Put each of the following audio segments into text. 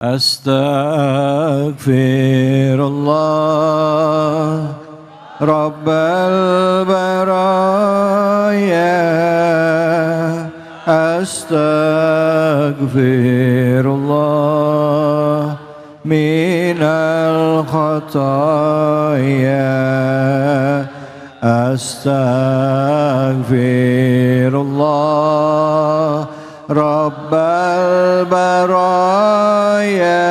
Astaghfirullah Rabbal baraya. Astaghfirullah minal khataya. Astaghfirullah Rabbal baraya.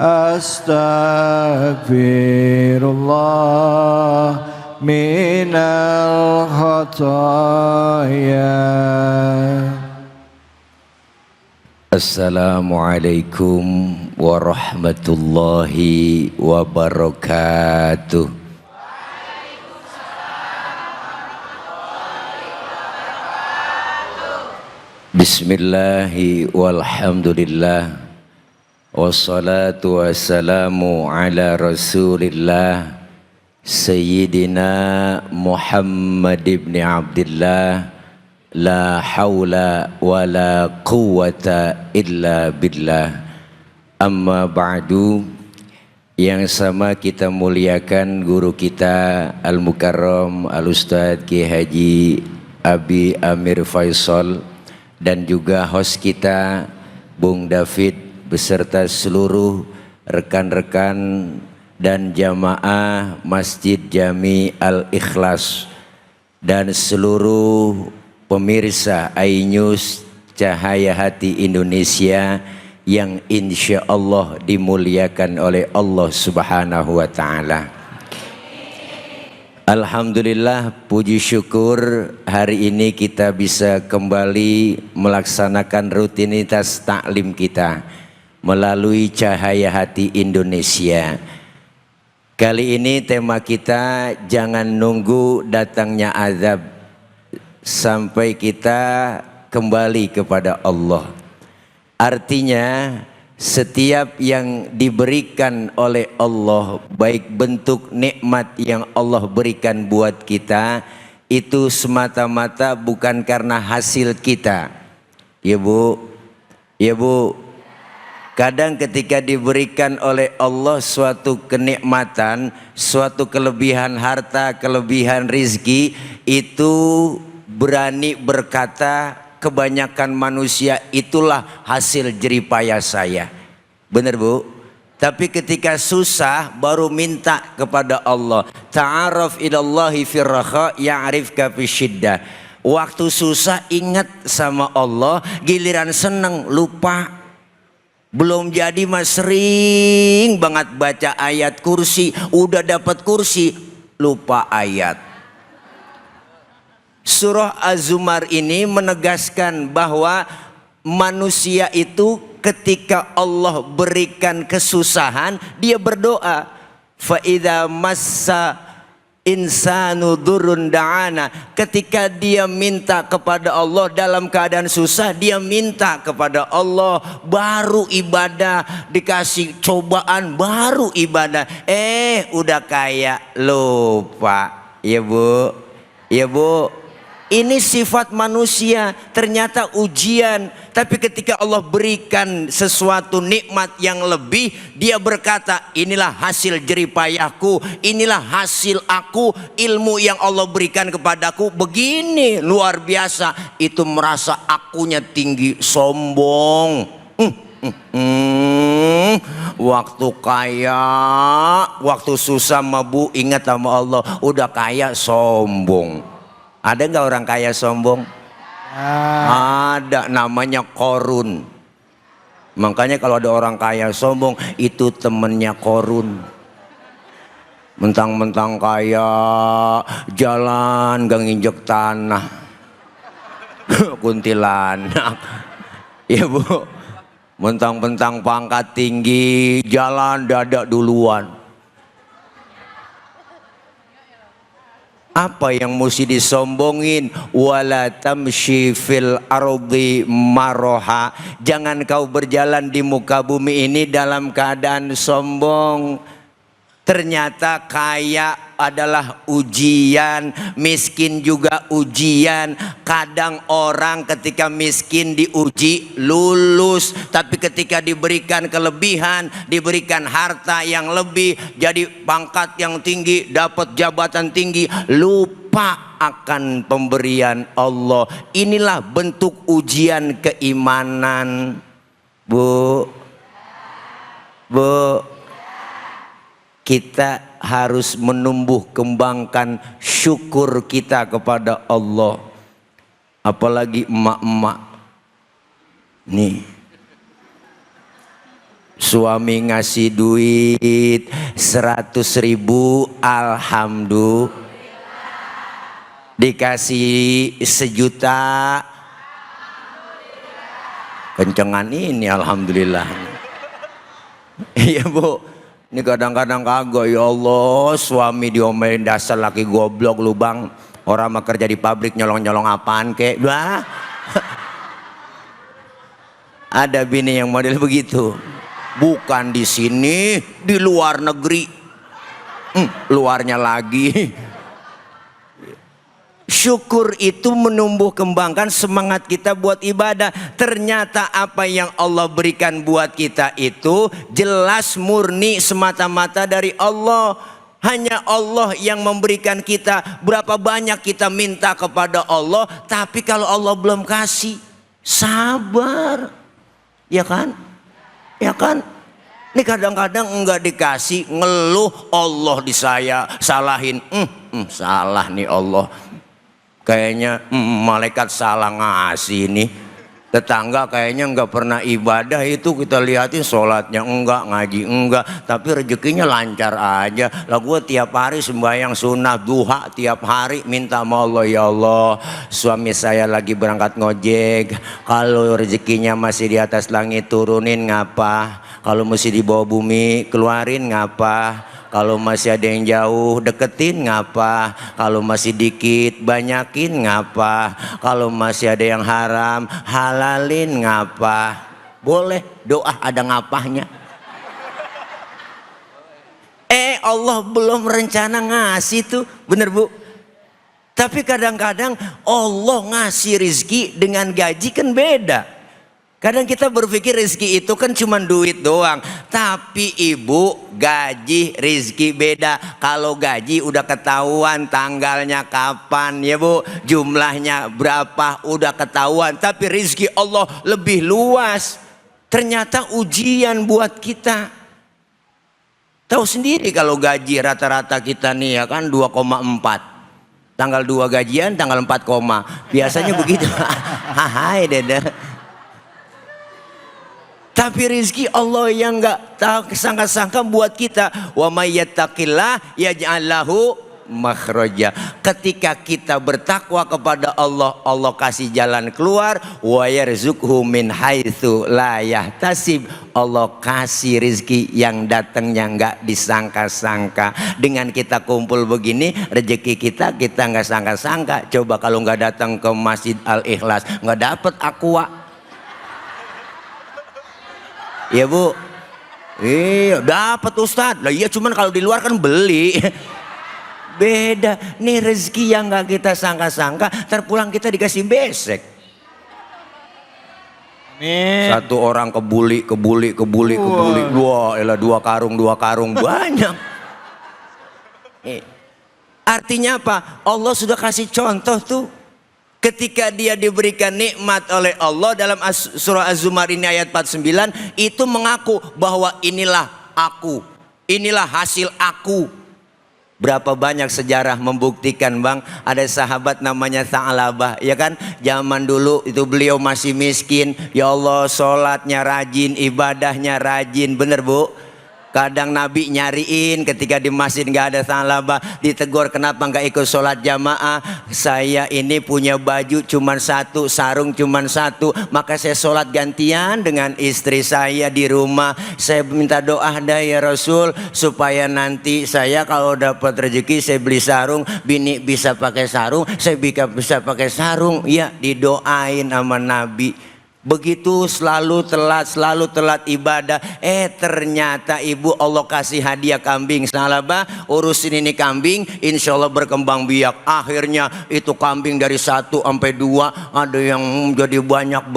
Astaghfirullah minal khataya. Assalamualaikum warahmatullahi wabarakatuh. Bismillahi walhamdulillah, wassalatu wassalamu ala rasulillah Sayyidina Muhammad ibn Abdillah. La hawla wa la quwwata illa billah. Amma ba'du. Yang sama kita muliakan guru kita Al-Mukarram Al-Ustadz Ki Haji Abi Amir Faisal, dan juga host kita Bung David beserta seluruh rekan-rekan dan jamaah Masjid Jami Al-Ikhlas dan seluruh pemirsa iNews Cahaya Hati Indonesia yang insya Allah dimuliakan oleh Allah Subhanahu wa Ta'ala. Alhamdulillah, puji syukur hari ini kita bisa kembali melaksanakan rutinitas taklim kita melalui Cahaya Hati Indonesia. Kali ini tema kita, jangan nunggu datangnya azab sampai kita kembali kepada Allah. Artinya setiap yang diberikan oleh Allah, baik bentuk nikmat yang Allah berikan buat kita, itu semata-mata bukan karena hasil kita. Ya Bu, ya Bu. Kadang ketika diberikan oleh Allah suatu kenikmatan, suatu kelebihan harta, kelebihan rizki, itu berani berkata kebanyakan manusia itulah hasil jeripaya saya. Benar Bu? Tapi ketika susah baru minta kepada Allah. Ta'araf ilallahi firraha ya'rifka fisyiddah. Waktu susah ingat sama Allah, giliran seneng lupa. Belum jadi mas sering banget baca ayat kursi, udah dapat kursi lupa ayat. Surah Az-Zumar ini menegaskan bahwa manusia itu ketika Allah berikan kesusahan, dia berdoa. Fa idza massa insanu durrun da'ana. Ketika dia minta kepada Allah dalam keadaan susah, dia minta kepada Allah, baru ibadah. Dikasih cobaan baru ibadah, udah kayak lupa. Ya Bu, ya Bu. Ini sifat manusia, ternyata ujian. Tapi ketika Allah berikan sesuatu nikmat yang lebih, dia berkata, inilah hasil jeripayahku, inilah hasil aku, ilmu yang Allah berikan kepadaku begini luar biasa. Itu merasa akunya tinggi, sombong. Waktu kaya, waktu susah mah Bu ingat sama Allah, udah kaya sombong. Ada nggak orang kaya sombong? Ada, namanya Korun. Makanya kalau ada orang kaya sombong, itu temennya Korun. Mentang-mentang kaya, jalan gak nginjek tanah. Kuntilanak. Ya Bu, mentang-mentang pangkat tinggi, jalan dadak duluan. Apa yang mesti disombongin? Wala tamshi fil ardi maroha. Jangan kau berjalan di muka bumi ini dalam keadaan sombong. Ternyata kaya adalah ujian, miskin juga ujian. Kadang orang ketika miskin diuji lulus, tapi ketika diberikan kelebihan, diberikan harta yang lebih, jadi pangkat yang tinggi, dapat jabatan tinggi, lupa akan pemberian Allah. Inilah bentuk ujian keimanan. Bu, kita harus menumbuh kembangkan syukur kita kepada Allah. Apalagi emak-emak nih, suami ngasih duit 100.000, alhamdulillah. Dikasih 1 juta, kencengan ini alhamdulillah. Iya Bu, ini kadang-kadang kagak, ya Allah, suami diomelin dasar laki goblok lu bang. Orang mah kerja di pabrik nyolong-nyolong apaan kek. Wah. Ada bini yang model begitu. Bukan di sini, di luar negeri. Luarnya lagi. Syukur itu menumbuh kembangkan semangat kita buat ibadah. Ternyata apa yang Allah berikan buat kita itu jelas murni semata-mata dari Allah. Hanya Allah yang memberikan kita. Berapa banyak kita minta kepada Allah, tapi kalau Allah belum kasih, sabar. Ya kan? Ya kan? Ini kadang-kadang enggak dikasih, ngeluh, Allah salahin. Salah nih Allah. Kayaknya malaikat salah ngasih nih. Tetangga kayaknya enggak pernah ibadah, itu kita lihatin sholatnya enggak, ngaji enggak, tapi rezekinya lancar aja. Lah gue tiap hari sembahyang sunnah duha, tiap hari minta sama Allah, ya Allah, suami saya lagi berangkat ngojek, kalau rezekinya masih di atas langit turunin ngapa, kalau mesti di bawah bumi keluarin ngapa, kalau masih ada yang jauh deketin ngapa, kalau masih dikit banyakin ngapa, kalau masih ada yang haram halalin ngapa. Boleh doa ada ngapahnya. Allah belum rencana ngasih tuh, bener Bu. Tapi kadang-kadang Allah ngasih rizki dengan gaji kan beda. Kadang kita berpikir rezeki itu kan cuma duit doang. Tapi ibu, gaji, rezeki beda. Kalau gaji udah ketahuan tanggalnya kapan ya Bu, jumlahnya berapa udah ketahuan. Tapi rezeki Allah lebih luas. Ternyata ujian buat kita. Tahu sendiri kalau gaji rata-rata kita nih ya kan 2,4. Tanggal 2 gajian, tanggal 4, biasanya begitu. Hai dede. Tapi rizki Allah yang enggak sangka-sangka buat kita. Wa may yattaqillah yaj'al lahu makhraja. Ketika kita bertakwa kepada Allah, Allah kasih jalan keluar. Wa yarzuqhu min haitsu la yahtasib. Allah kasih rizki yang datangnya enggak disangka-sangka. Dengan kita kumpul begini, rezeki kita enggak sangka-sangka. Coba kalau enggak datang ke Masjid Al-Ikhlas, enggak dapat aqua. Ya Bu, iya dapat Ustadz. Lah iya, cuman kalau di luar kan beli. Beda. Nih rezeki yang nggak kita sangka-sangka, terpulang kita dikasih besek. Amin. Satu orang kebuli. Wah, elah 2 karung banyak. Artinya apa? Allah sudah kasih contoh tuh. Ketika dia diberikan nikmat oleh Allah dalam surah Az-Zumar ini ayat 49, itu mengaku bahwa inilah aku, inilah hasil aku. Berapa banyak sejarah membuktikan Bang, ada sahabat namanya Tha'labah, ya kan? Zaman dulu itu beliau masih miskin, ya Allah sholatnya rajin, ibadahnya rajin, bener Bu? Kadang Nabi nyariin ketika di masjid nggak ada Tha'labah, ditegur kenapa nggak ikut sholat jamaah. Saya ini punya baju cuman 1, sarung cuman 1, maka saya sholat gantian dengan istri saya di rumah. Saya minta doa dah ya Rasul, supaya nanti saya kalau dapat rezeki saya beli sarung, bini bisa pakai sarung, saya bisa pakai sarung. Ya didoain sama Nabi. Begitu selalu telat ibadah. Ternyata ibu Allah kasih hadiah kambing. Salabah, urusin ini kambing, insya Allah berkembang biak. Akhirnya itu kambing dari 1 sampai 2, ada yang jadi banyak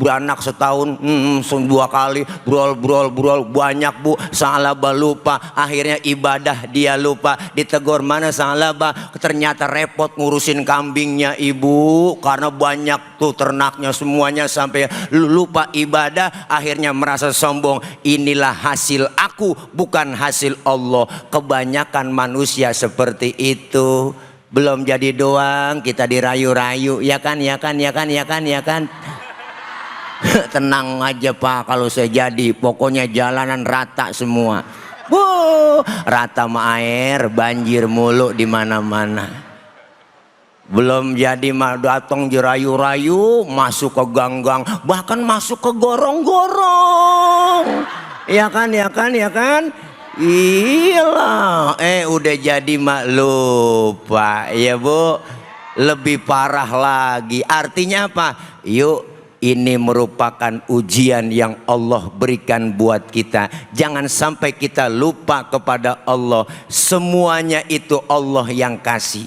beranak setahun 2 kali, brol banyak bu. Salabah lupa, akhirnya ibadah dia lupa. Ditegur, mana Salabah? Ternyata repot ngurusin kambingnya ibu, karena banyak tuh ternaknya semuanya, sampai lupa ibadah, akhirnya merasa sombong. Inilah hasil aku, bukan hasil Allah. Kebanyakan manusia seperti itu. Belum jadi doang kita dirayu-rayu, ya kan. Tenang aja Pak, kalau saya jadi pokoknya jalanan rata semua. Rata sama air, banjir mulu di mana-mana. Belum jadi mah datang dirayu-rayu, masuk ke gang-gang, bahkan masuk ke gorong-gorong. Ya kan. Iyalah, udah jadi mah lupa ya bu. Lebih parah lagi. Artinya apa? Yuk, ini merupakan ujian yang Allah berikan buat kita. Jangan sampai kita lupa kepada Allah. Semuanya itu Allah yang kasih.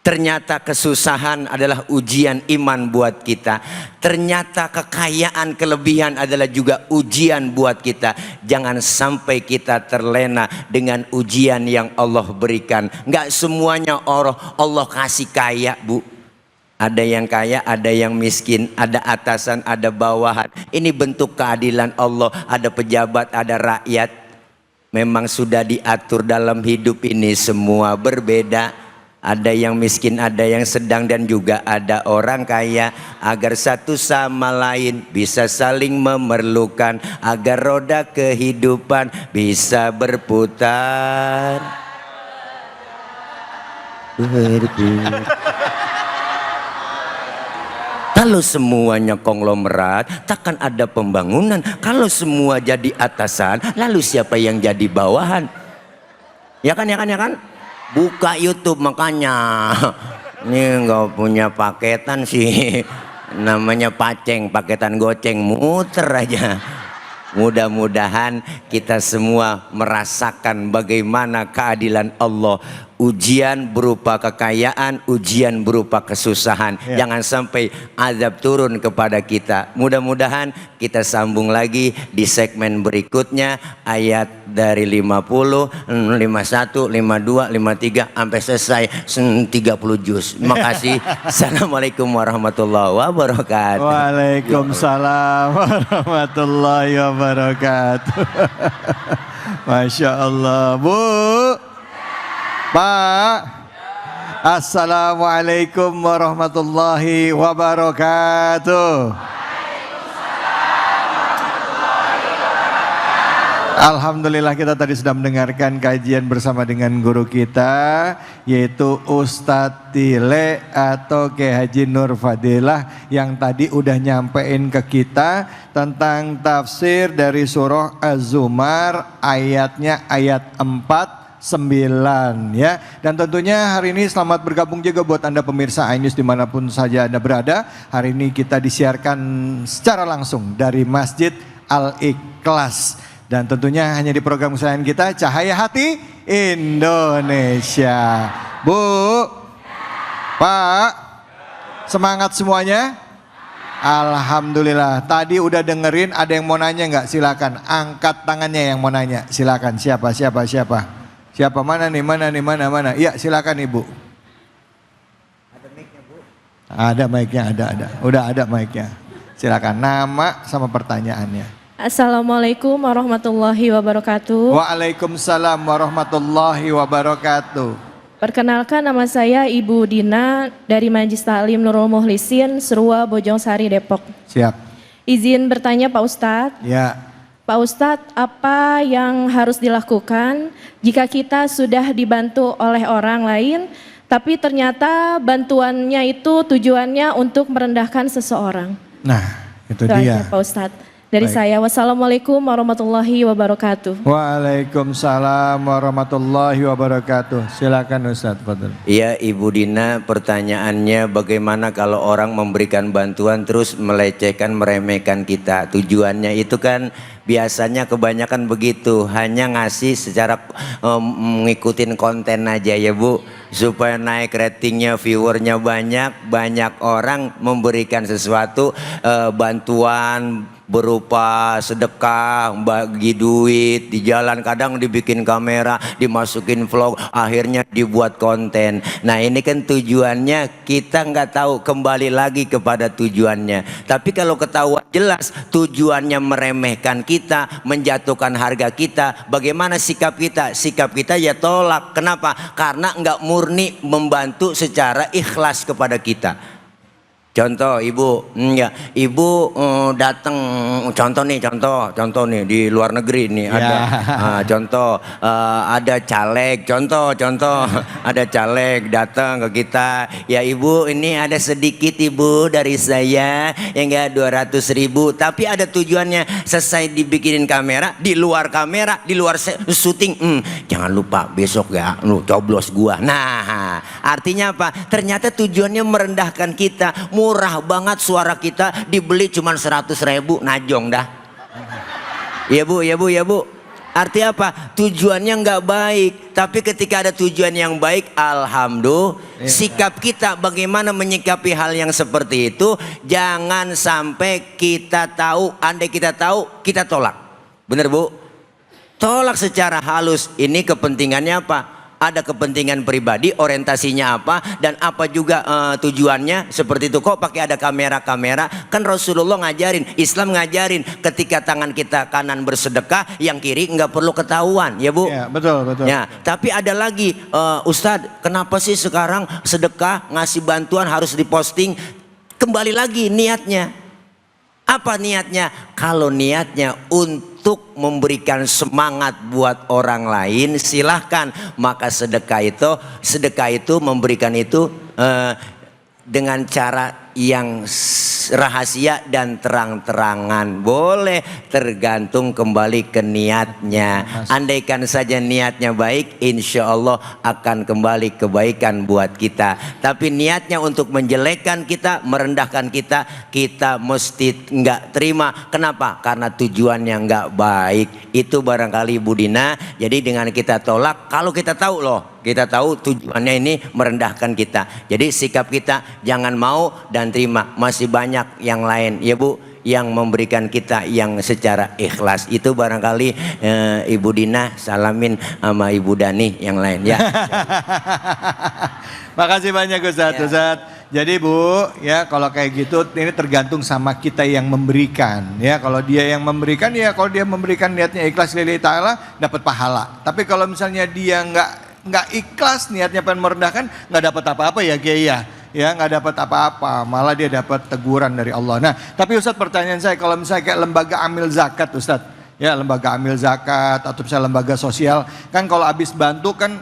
Ternyata kesusahan adalah ujian iman buat kita. Ternyata kekayaan, kelebihan adalah juga ujian buat kita. Jangan sampai kita terlena dengan ujian yang Allah berikan. Nggak semuanya Allah kasih kaya bu. Ada yang kaya, ada yang miskin, ada atasan, ada bawahan. Ini bentuk keadilan Allah. Ada pejabat, ada rakyat. Memang sudah diatur dalam hidup ini semua berbeda. Ada yang miskin, ada yang sedang, dan juga ada orang kaya. Agar satu sama lain bisa saling memerlukan, agar roda kehidupan bisa berputar. Kalau semuanya konglomerat, takkan ada pembangunan. Kalau semua jadi atasan, lalu siapa yang jadi bawahan? Ya kan. Buka YouTube makanya. Ini nggak punya paketan sih. Namanya paceng, paketan goceng, muter aja. Mudah-mudahan kita semua merasakan bagaimana keadilan Allah. Ujian berupa kekayaan, ujian berupa kesusahan. Jangan sampai azab turun kepada kita. Mudah-mudahan kita sambung lagi di segmen berikutnya. Ayat dari 50, 51, 52, 53 sampai selesai 30 juz. Terima kasih. Assalamualaikum warahmatullahi wabarakatuh. Waalaikumsalam warahmatullahi wabarakatuh. Masya Allah bu. Pak, assalamualaikum warahmatullahi wabarakatuh. Alhamdulillah kita tadi sudah mendengarkan kajian bersama dengan guru kita, yaitu Ustadz Tile atau Kiai Haji Nur Fadilah, yang tadi udah nyampein ke kita tentang tafsir dari surah Az-Zumar, ayatnya ayat 4 9 ya. Dan tentunya hari ini selamat bergabung juga buat Anda pemirsa iNews dimanapun saja Anda berada. Hari ini kita disiarkan secara langsung dari Masjid Al-Ikhlas. Dan tentunya hanya di program kesayangan kita, Cahaya Hati Indonesia. Bu, Pak, semangat semuanya. Alhamdulillah. Tadi udah dengerin, ada yang mau nanya nggak? Silakan angkat tangannya yang mau nanya. Silakan. Siapa? Siapa? Mana nih? Iya, silakan Ibu. Ada mic-nya, Bu? Ada mic-nya, ada. Udah ada mic-nya. Silakan nama sama pertanyaannya. Assalamualaikum warahmatullahi wabarakatuh. Waalaikumsalam warahmatullahi wabarakatuh. Perkenalkan, nama saya Ibu Dina dari Majelis Taklim Nurul Mukhlisin, Serua Bojongsari, Depok. Siap. Izin bertanya Pak Ustadz. Ya. Pak Ustadz, apa yang harus dilakukan jika kita sudah dibantu oleh orang lain, tapi ternyata bantuannya itu tujuannya untuk merendahkan seseorang? Nah, itu dia dia. Pak Ustadz. Dari Baik. saya, wassalamualaikum warahmatullahi wabarakatuh. Waalaikumsalam warahmatullahi wabarakatuh. Silakan Ustadz, Fadl. Iya Ibu Dina, pertanyaannya bagaimana kalau orang memberikan bantuan terus melecehkan, meremehkan kita. Tujuannya itu kan biasanya kebanyakan begitu, hanya ngasih secara ngikutin konten aja ya Bu, supaya naik ratingnya, viewernya banyak orang memberikan sesuatu, bantuan berupa sedekah, bagi duit di jalan, kadang dibikin kamera, dimasukin vlog, akhirnya dibuat konten. Nah ini kan tujuannya kita nggak tahu, kembali lagi kepada tujuannya. Tapi kalau ketahuan jelas tujuannya meremehkan kita, menjatuhkan harga kita, bagaimana sikap kita? Sikap kita ya tolak. Kenapa? Karena nggak murni membantu secara ikhlas kepada kita. Contoh ibu, enggak, ibu datang, contoh nih di luar negeri nih ada, contoh ada caleg, contoh ada caleg datang ke kita, ya ibu ini ada sedikit ibu dari saya, ya enggak 200.000, tapi ada tujuannya, selesai dibikinin kamera, di luar syuting, jangan lupa besok ya, lu coblos gua. Nah, artinya apa? Ternyata tujuannya merendahkan kita. Murah banget suara kita, dibeli cuma 100.000, najong dah. Ya bu. Artinya apa? Tujuannya nggak baik. Tapi ketika ada tujuan yang baik, alhamdulillah, sikap kita bagaimana menyikapi hal yang seperti itu. Jangan sampai kita tahu, andai kita tahu, kita tolak. Bener bu? Tolak secara halus. Ini kepentingannya apa? Ada kepentingan pribadi, orientasinya apa, dan apa juga tujuannya seperti itu. Kok pakai ada kamera-kamera? Kan Rasulullah ngajarin, Islam ngajarin, ketika tangan kita kanan bersedekah, yang kiri nggak perlu ketahuan, ya bu? Ya, betul. Ya, tapi ada lagi, Ustadz, kenapa sih sekarang sedekah ngasih bantuan harus diposting? Kembali lagi niatnya. Apa niatnya? Kalau niatnya untuk memberikan semangat buat orang lain, silahkan. Maka sedekah itu memberikan itu dengan cara yang rahasia dan terang-terangan. Boleh, tergantung kembali ke niatnya. Andaikan saja niatnya baik, insya Allah akan kembali kebaikan buat kita. Tapi niatnya untuk menjelekkan kita, merendahkan kita, kita mesti nggak terima. Kenapa? Karena tujuannya nggak baik. Itu barangkali Bu Dina. Jadi dengan kita tolak, kalau kita tahu loh, kita tahu tujuannya ini merendahkan kita. Jadi sikap kita jangan mau dan terima. Masih banyak yang lain ya Bu, yang memberikan kita yang secara ikhlas. Itu barangkali Ibu Dina salamin sama Ibu Dani yang lain ya. Makasih banyak Ustadz. Jadi Bu, ya kalau kayak gitu ini tergantung sama kita yang memberikan. Ya kalau dia yang memberikan, ya kalau dia memberikan niatnya ikhlas lillahi ta'ala, dapat pahala. Tapi kalau misalnya dia nggak ikhlas, niatnya pengen merendahkan, nggak dapat apa-apa ya Kiai ya nggak dapat apa-apa, malah dia dapat teguran dari Allah. Nah tapi Ustadz, pertanyaan saya, kalau misalnya kayak lembaga amil zakat Ustadz, ya lembaga amil zakat atau misalnya lembaga sosial, kan kalau habis bantu kan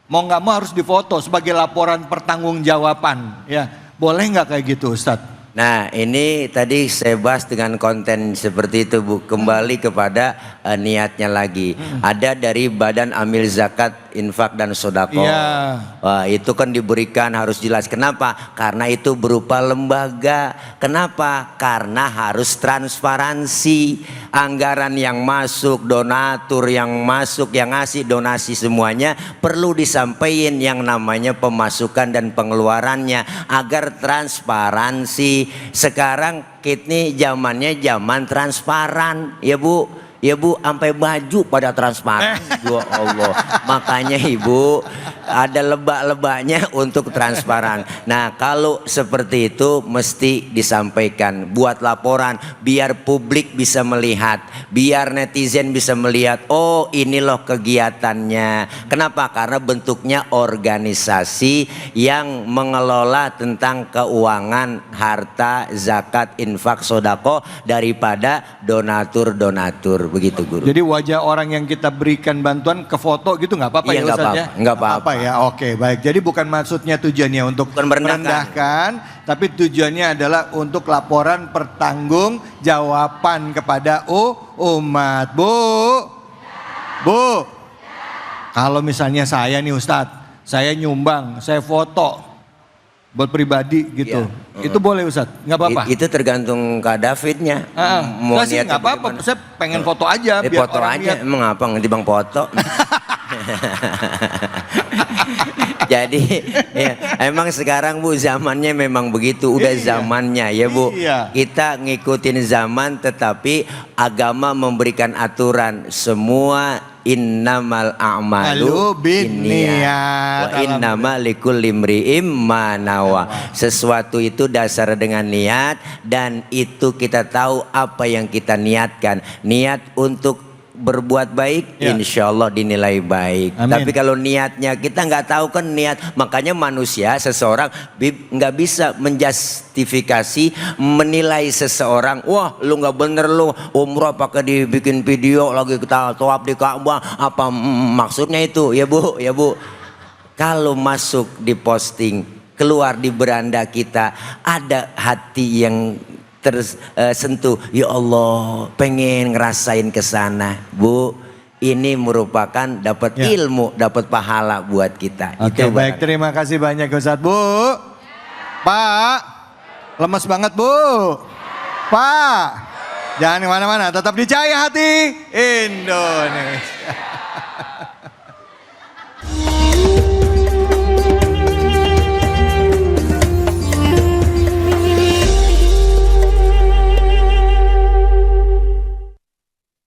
mau nggak mau harus difoto sebagai laporan pertanggungjawaban, ya boleh nggak kayak gitu Ustadz? Nah ini tadi saya bahas dengan konten seperti itu Bu. Kembali kepada niatnya lagi. Ada dari Badan Amil Zakat, Infak dan Sodako. Wah, itu kan diberikan harus jelas. Kenapa? Karena itu berupa lembaga. Kenapa? Karena harus transparansi. Anggaran yang masuk, donatur yang masuk, yang ngasih donasi semuanya perlu disampaikan yang namanya pemasukan dan pengeluarannya agar transparansi. Sekarang ini zamannya zaman transparan ya Bu. Ya Bu, sampai baju pada transparan. Ya Allah. Makanya Ibu ada lebak-lebaknya untuk transparan. Nah, kalau seperti itu mesti disampaikan, buat laporan biar publik bisa melihat, biar netizen bisa melihat, oh ini loh kegiatannya. Kenapa? Karena bentuknya organisasi yang mengelola tentang keuangan, harta, zakat, infak, sodako daripada donatur-donatur. bersyukur begitu guru. Jadi wajah orang yang kita berikan bantuan ke foto gitu nggak apa-apa Iya, ya nggak Ustaz ya? apa-apa, nggak apa-apa. ya, oke baik. Jadi bukan maksudnya tujuannya untuk Bukan merendahkan. merendahkan, tapi tujuannya adalah untuk laporan pertanggung jawaban kepada umat. Bu, kalau misalnya saya nih Ustadz, saya nyumbang, saya foto buat pribadi gitu, itu boleh Ustadz? Nggak apa-apa? Itu tergantung Kak Davidnya. Saya sih nggak apa-apa, saya pengen foto aja biar Foto orang aja, lihat. emang apa ngerti bang foto. Jadi ya, emang sekarang Bu zamannya memang begitu, udah zamannya ya Bu. Iya. Kita ngikutin zaman tetapi agama memberikan aturan semua innamal a'malu binniyat. wa innamal likulli imri'im ma nawa. Sesuatu itu dasar dengan niat dan itu kita tahu apa yang kita niatkan. Niat untuk berbuat baik, Ya. insya Allah dinilai baik. Amin. Tapi kalau niatnya kita nggak tahu kan niat, makanya manusia seseorang nggak bisa menjustifikasi menilai seseorang. Wah, lu nggak bener lu umroh pakai dibikin video lagi kita tawaf di Ka'bah. Apa maksudnya itu ya Bu? Ya Bu. Kalau masuk di posting, keluar di beranda kita ada hati yang tersentuh, ya Allah pengen ngerasain ke sana Bu, ini merupakan dapat ilmu, dapat pahala buat kita. Oke Itu baik, terima kasih banyak Ustadz. Bu, Pak, lemes banget Bu. Pak, jangan kemana-mana, tetap di Cahaya Hati Indonesia.